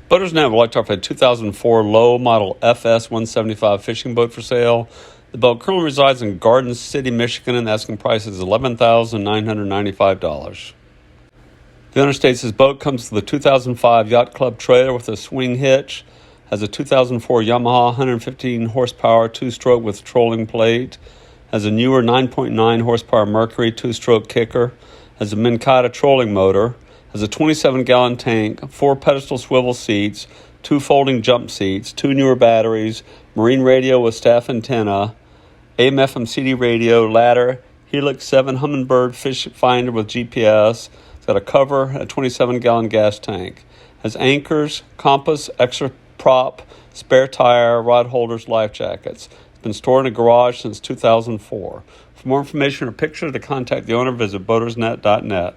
Boaters Net would like to offer a 2004 Lowe model FS175 fishing boat for sale. The boat currently resides in Garden City, Michigan, and the asking price is $11,995. The owner states his boat comes with a 2005 Yacht Club trailer with a swing hitch, has a 2004 Yamaha 115 horsepower two-stroke with trolling plate, has a newer 9.9 horsepower Mercury two-stroke kicker, has a Minkata trolling motor, has a 27-gallon tank, 4 pedestal swivel seats, 2 folding jump seats, 2 newer batteries, marine radio with staff antenna, AM/FM CD radio, ladder, Helix 7 Humminbird fish finder with GPS. It's got a cover, a 27-gallon gas tank. Has anchors, compass, extra prop, spare tire, rod holders, life jackets. It's been stored in a garage since 2004. For more information or pictures to contact the owner, visit boatersnet.net.